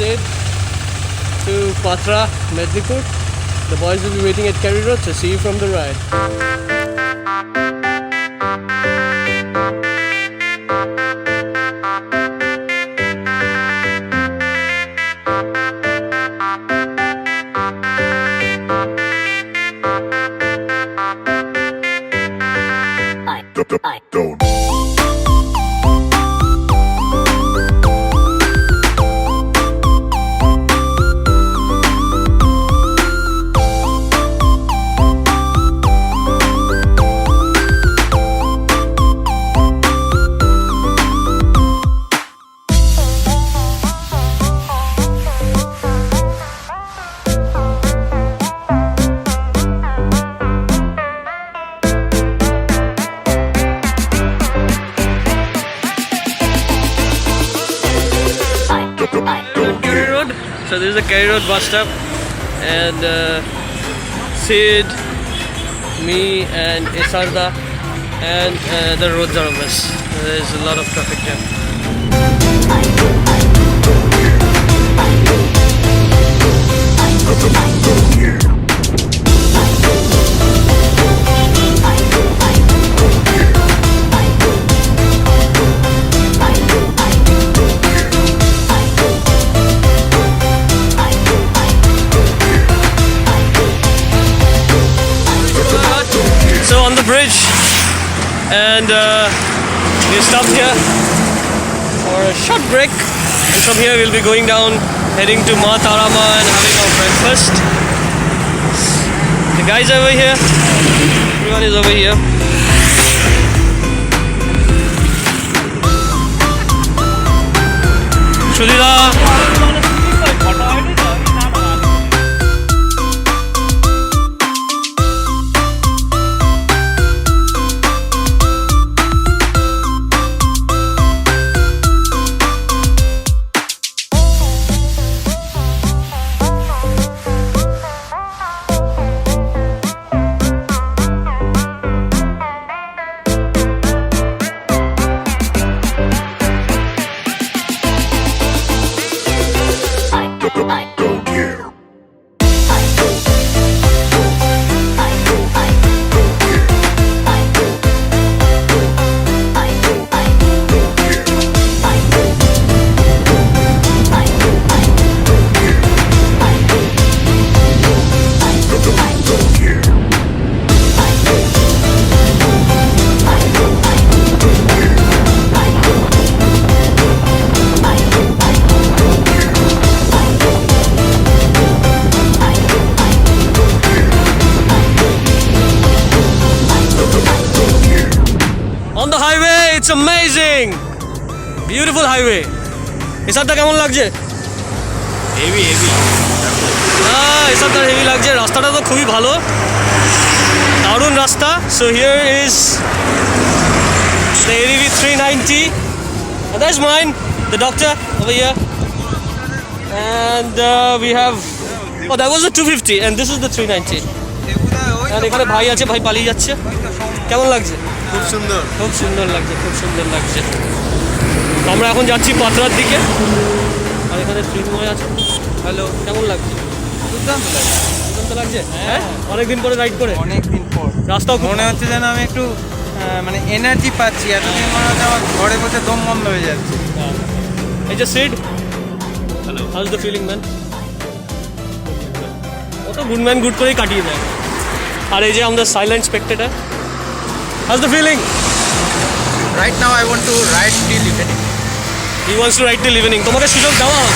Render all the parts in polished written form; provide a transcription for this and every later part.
safe to Pathra, Medinipur. The boys will be waiting at Kerry Road, so see you from the ride. So this is the Kerry Road bus stop, and Sid, me and Isarda and the roads are a mess. There's a lot of traffic jam. On the bridge, and we stopped here for a short break, and from here we'll be going down, heading to Mahavidya and having our breakfast. The guys are over here, everyone is over here. Shudira. On the highway, it's amazing! Beautiful highway. Isarda কেমন লাগছে? Heavy Isarda heavy লাগছে, রাস্তাটা তো খুবই ভালো, দারুণ রাস্তা. So here is the ADV 390, and that's mine, the doctor over here, and we have, oh that was the 250 and this is the 390. আর এখানে ভাই আছে, ভাই পালিয়ে যাচ্ছে. কেমন লাগছে? খুব সুন্দর, খুব সুন্দর লাগছে, খুব সুন্দর লাগছে. আমরা এখন যাচ্ছি পাথরার দিকে, আর এখানে শ্রীময় আছে. হ্যালো, কেমন লাগছে? দুর্দান্ত লাগছে, দুর্দান্ত লাগছে. হ্যাঁ, অনেকদিন পরে রাইড করে, অনেকদিন পর রাস্তাও মনে হচ্ছে যেন আমি একটু মানে এনার্জি পাচ্ছি. এতদিন মনে হচ্ছে আমার ঘরে বসে দম বন্ধ হয়ে যাচ্ছে. এই যে Sid, hello, how is the feeling man? ও তো গুড ম্যান গুড করেই কাটিয়ে দেয়. আর এই যে আমাদের silent spectator, how is the feeling? Right now I want to ride till evening. He wants to ride till evening. তোমাকে সুযোগ দেওয়া হবে.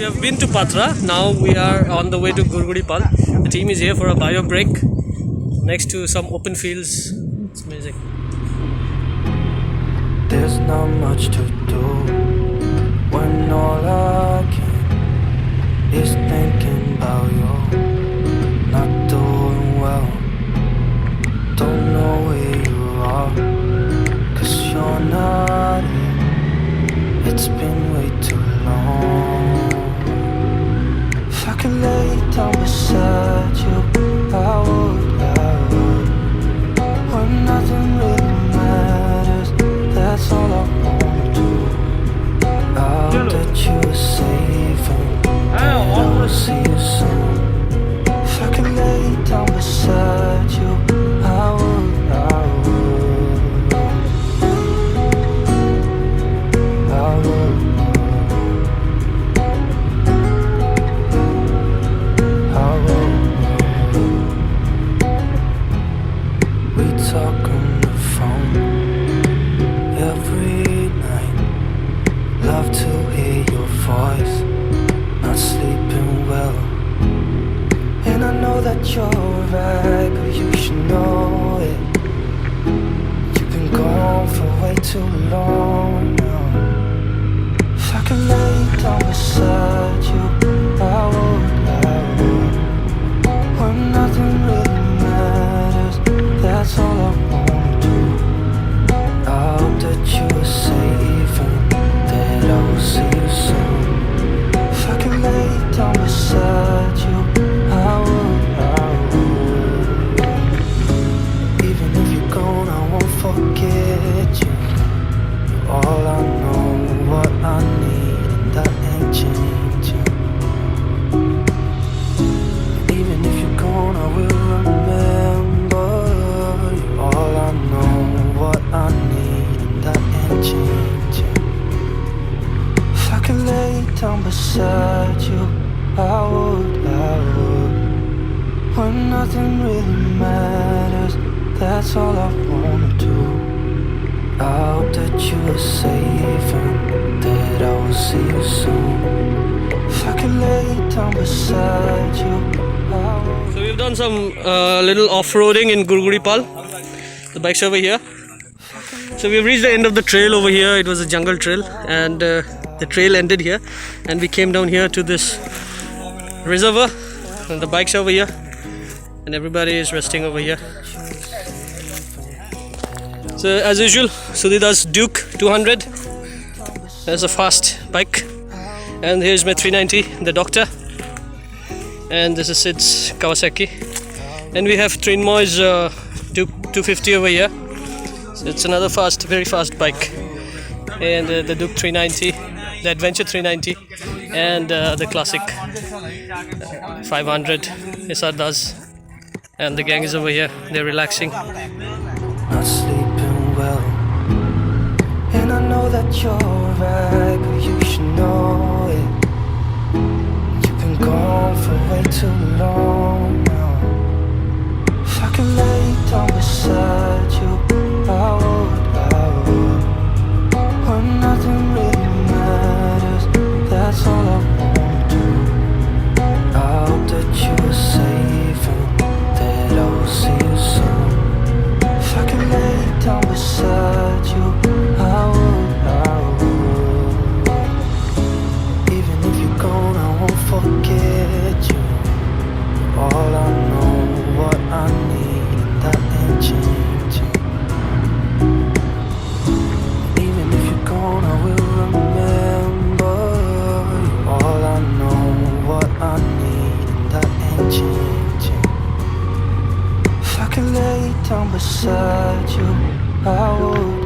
We have been to Pathra. Now we are on the way to Gurguripal. The team is here for a bio break next to some open fields. It's amazing. There's not much to do when all I can is thinking about you. Not doing well, don't know where you are, 'cause you're not here. It's been way too long. If I could lay down beside you, I would. When nothing really matters, that's all I wanna do. I hope that you are safe and that I will see you soon. If I could lay down beside you, I would. We talk on the phone every night. Love to hear your voice. Not sleeping well, and I know that you're right, but you should know it. You've been gone for way too long now. If I could lay down beside you, I would. When nothing really matters, that's all I wanna do. I hope that you are safe and that I will see you soon. If I could lay down beside you, I would. Even if you're gone, I won't forget you. You're all I know, what I need, and that ain't changing. Even if you're gone, I will remember. You're all I know, what I need, and that ain't changing. If I could lay down beside you, I would. When nothing really matters, that's all I wanna do. I hope that you are safe and that I will see you soon. If I could lay down beside you, I would. So we've done some little off-roading in Gurguripal. The bike's over here. So we've reached the end of the trail over here. It was a jungle trail, and the trail ended here, and we came down here to this reservoir, and the bike's over here, and everybody is resting over here. So as usual, Sudida's Duke 200. That's a fast bike, and here's my 390, the Doctor, and this is Sid's Kawasaki, and we have Trinmoy's Duke 250 over here. So it's another fast, very fast bike, and the Duke 390, the Adventure 390, and the classic 500 SR does, and the gang is over here. They're relaxing. Not sleeping well, and I know that you're right, but you should know it. You've been gone for way too long now. If I could lay down beside you, I would. When nothing really matters, that's all I wanna do. I hope that you are safe and that I will see you soon. If I could lay down beside you, I would. Even if you're gone, I won't forget you. You're all I know, what I need, and that ain't changing. Even if you're gone, I will remember. You're all I know, what I need, and that ain't changing. If I could lay down beside you, I would.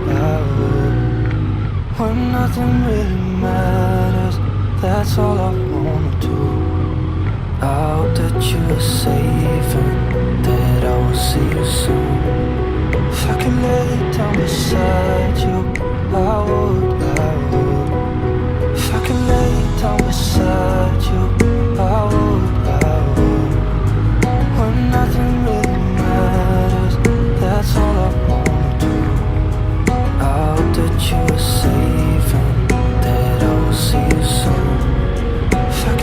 When nothing really matters, that's all I wanna do. I hope that you are safe and that I will see you soon. If I could lay down beside you, I would. If I could lay down beside you, I would. When nothing really matters, that's all I wanna do. I hope that you are safe and that I will see you soon. If I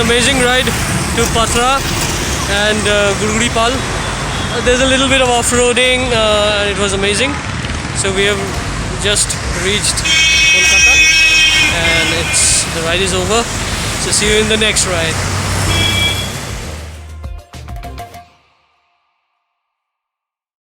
amazing ride to Pathra and Gurguripal. There's a little bit of off-roading and it was amazing. So we have just reached Kolkata and the ride is over. So see you in the next ride.